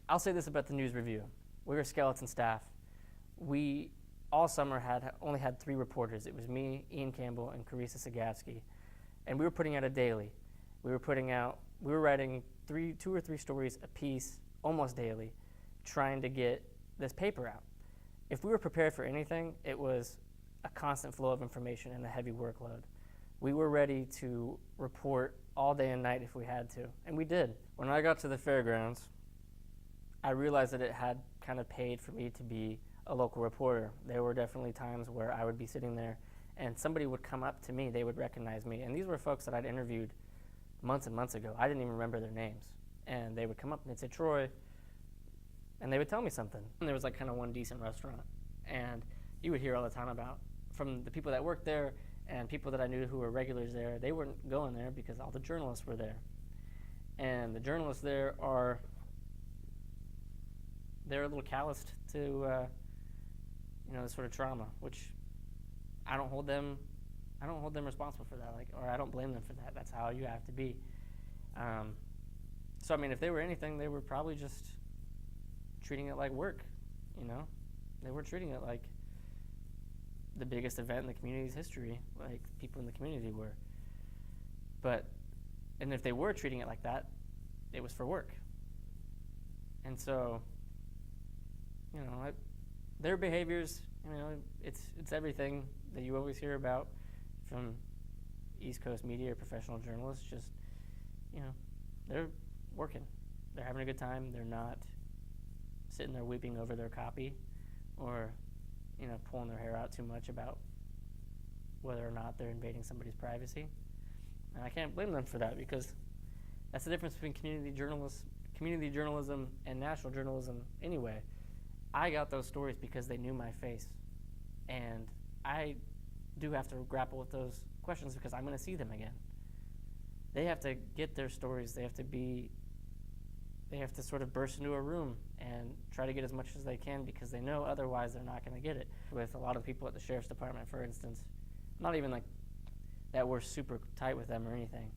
I'll say this about the news review. We were skeleton staff. We, all summer, only had 3 reporters. It was me, Ian Campbell, and Carissa Sagavsky. And we were putting out a daily. We were writing 2 or 3 stories a piece almost daily, trying to get this paper out. If we were prepared for anything, it was a constant flow of information and a heavy workload. We were ready to report all day and night if we had to, and we did. When I got to the fairgrounds, I realized that it had kind of paid for me to be a local reporter. There were definitely times where I would be sitting there and somebody would come up to me, they would recognize me, and these were folks that I'd interviewed months and months ago. I didn't even remember their names. And they would come up and they'd say, "Troy," and they would tell me something. And there was like kind of one decent restaurant, and you would hear all the time about, from the people that worked there and people that I knew who were regulars there, they weren't going there because all the journalists were there. And the journalists there they're a little calloused to this sort of trauma, which I don't hold them responsible for that, or I don't blame them for that. That's how you have to be. So I mean, if they were anything, they were probably just treating it like work. They were treating it like the biggest event in the community's history, like people in the community were. And if they were treating it like that, it was for work. And so, their behaviors, it's everything that you always hear about from East Coast media or professional journalists. Just, they're working. They're having a good time. They're not sitting there weeping over their copy or, pulling their hair out too much about whether or not they're invading somebody's privacy. And I can't blame them for that, because that's the difference between community journalism and national journalism anyway. I got those stories because they knew my face. And I do have to grapple with those questions because I'm going to see them again. They have to get their stories. They have to sort of burst into a room and try to get as much as they can, because they know otherwise they're not going to get it. With a lot of people at the sheriff's department, for instance, not even like that we're super tight with them or anything,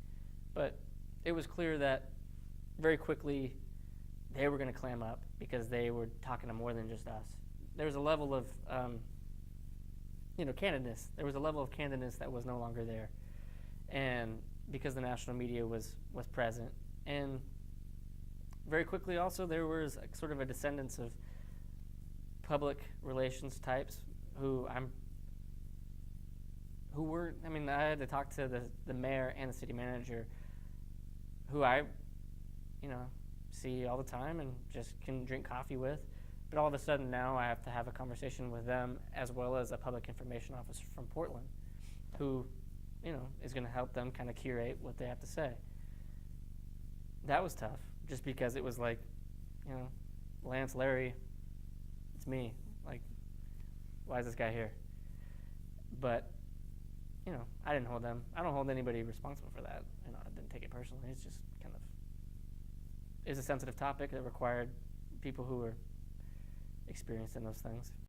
but it was clear that very quickly they were going to clam up because they were talking to more than just us. There was a level of candidness. There was a level of candidness that was no longer there, and because the national media was present. And very quickly also there was sort of a descendance of public relations types I had to talk to the mayor and the city manager, who I see all the time and just can drink coffee with. But all of a sudden now I have to have a conversation with them, as well as a public information officer from Portland, who is going to help them kind of curate what they have to say. That was tough, just because it was like, Lance, Larry, it's me. Like, why is this guy here? But, I didn't hold them. I don't hold anybody responsible for that. I didn't take it personally. It's just kind of, it's a sensitive topic that required people who were experienced in those things.